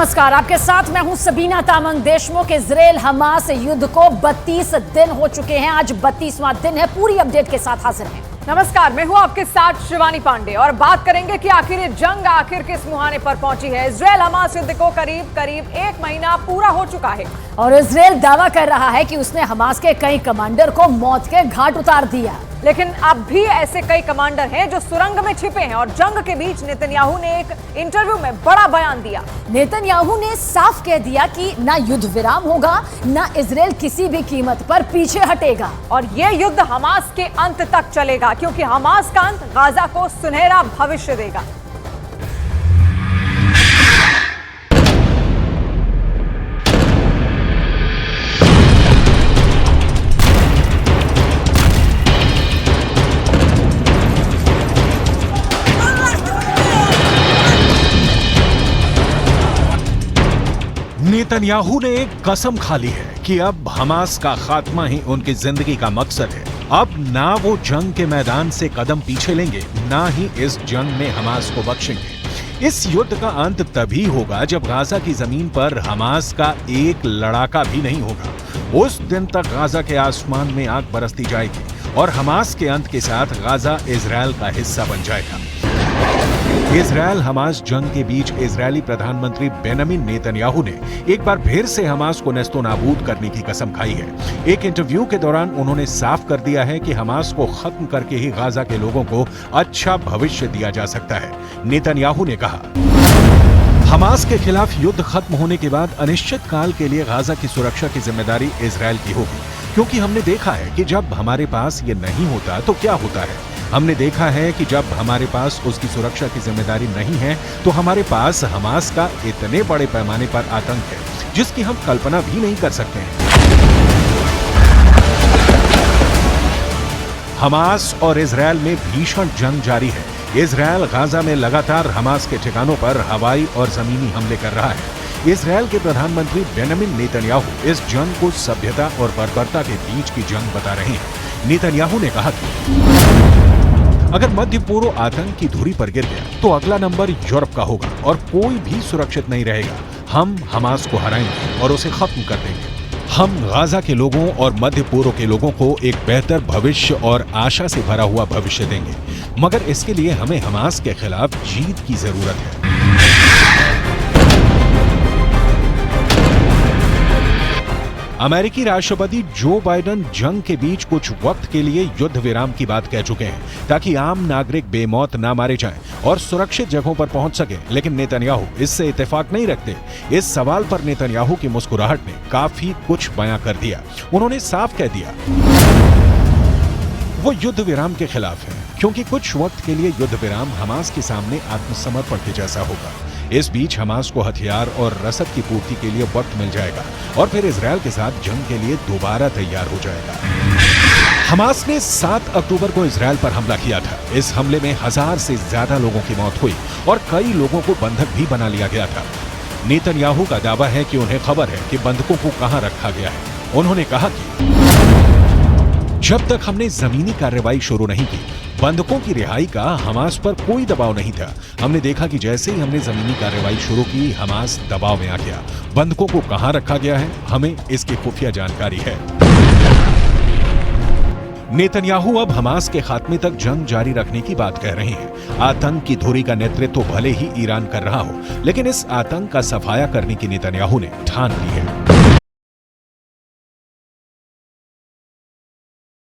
नमस्कार, आपके साथ मैं हूं सबीना तामंग देशमुख। इजराइल हमास युद्ध को 32 दिन हो चुके हैं। आज 32वां दिन है। पूरी अपडेट के साथ हाजिर हैं। नमस्कार, मैं हूं आपके साथ शिवानी पांडे और बात करेंगे कि आखिर ये जंग आखिर किस मुहाने पर पहुंची है। इजराइल हमास युद्ध को करीब 1 महीना पूरा हो चुका है और इजराइल दावा कर रहा है कि उसने हमास के कई कमांडर को मौत के घाट उतार दिया। लेकिन अब भी ऐसे कई कमांडर हैं जो सुरंग में छिपे हैं और जंग के बीच नेतन्याहू ने एक इंटरव्यू में बड़ा बयान दिया। नेतन्याहू ने साफ कह दिया कि ना युद्ध विराम होगा, ना इजराइल किसी भी कीमत पर पीछे हटेगा और ये युद्ध हमास के अंत तक चलेगा, क्योंकि हमास का अंत गाजा को सुनहरा भविष्य देगा। नेतन्याहू ने एक कसम खा ली है कि अब हमास का खात्मा ही उनकी जिंदगी का मकसद है। अब ना वो जंग के मैदान से कदम पीछे लेंगे, ना ही इस जंग में हमास को बख्शेंगे। इस युद्ध का अंत तभी होगा जब गाजा की जमीन पर हमास का एक लड़ाका भी नहीं होगा। उस दिन तक गाजा के आसमान में आग बरसती जाएगी और हमास के अंत के साथ गाजा इजराइल का हिस्सा बन जाएगा। इजराइल हमास जंग के बीच इजरायली प्रधानमंत्री बेंजामिन नेतन्याहू ने एक बार फिर से हमास को नेस्तोनाबूद करने की कसम खाई है। एक इंटरव्यू के दौरान उन्होंने साफ कर दिया है कि हमास को खत्म करके ही गाजा के लोगों को अच्छा भविष्य दिया जा सकता है। नेतन्याहू ने कहा, हमास के खिलाफ युद्ध खत्म होने के बाद अनिश्चित काल के लिए गाजा की सुरक्षा की जिम्मेदारी इजराइल की होगी, क्योंकि हमने देखा है कि जब हमारे पास ये नहीं होता तो क्या होता है। हमने देखा है कि जब हमारे पास उसकी सुरक्षा की जिम्मेदारी नहीं है तो हमारे पास हमास का इतने बड़े पैमाने पर आतंक है जिसकी हम कल्पना भी नहीं कर सकते हैं। हमास और इजराइल में भीषण जंग जारी है। इजराइल गाजा में लगातार हमास के ठिकानों पर हवाई और जमीनी हमले कर रहा है। इजराइल के प्रधानमंत्री बेंजामिन नेतन्याहू इस जंग को सभ्यता और बर्बरता के बीच की जंग बता रहे हैं। नेतन्याहू ने कहा कि अगर मध्य पूर्व आतंक की धुरी पर गिर गया तो अगला नंबर यूरोप का होगा और कोई भी सुरक्षित नहीं रहेगा। हम हमास को हराएंगे और उसे खत्म कर देंगे। हम गाजा के लोगों और मध्य पूर्व के लोगों को एक बेहतर भविष्य और आशा से भरा हुआ भविष्य देंगे, मगर इसके लिए हमें हमास के खिलाफ जीत की जरूरत है। अमेरिकी राष्ट्रपति जो बाइडेन जंग के बीच कुछ वक्त के लिए युद्ध विराम की बात कह चुके हैं ताकि आम नागरिक बेमौत ना मारे जाएं और सुरक्षित जगहों पर पहुंच सके, लेकिन नेतन्याहू इससे इत्तेफाक नहीं रखते। इस सवाल पर नेतन्याहू की मुस्कुराहट ने काफी कुछ बयां कर दिया। उन्होंने साफ कह दिया वो युद्ध विराम के खिलाफ है, क्योंकि कुछ वक्त के लिए युद्ध विराम हमास के सामने आत्मसमर्पण के जैसा होगा। इस बीच हमास को हथियार और रसद की पूर्ति के लिए वक्त मिल जाएगा और फिर इजराइल के साथ जंग के लिए दोबारा तैयार हो जाएगा। हमास ने 7 अक्टूबर को इजराइल पर हमला किया था। इस हमले में 1000 से ज्यादा लोगों की मौत हुई और कई लोगों को बंधक भी बना लिया गया था। नेतन्याहू का दावा है कि उन्हें खबर है कि बंधकों को कहां रखा गया है। उन्होंने कहा कि जब तक हमने जमीनी कार्रवाई शुरू नहीं की, बंधकों की रिहाई का हमास पर कोई दबाव नहीं था। हमने देखा कि जैसे ही हमने जमीनी कार्रवाई शुरू की, हमास दबाव में आ गया। बंधकों को कहां रखा गया है, हमें इसकी खुफिया जानकारी है। नेतन्याहू अब हमास के खात्मे तक जंग जारी रखने की बात कह रहे हैं। आतंक की धुरी का नेतृत्व भले ही ईरान कर रहा हो, लेकिन इस आतंक का सफाया करने की नेतन्याहू ने ठान ली है।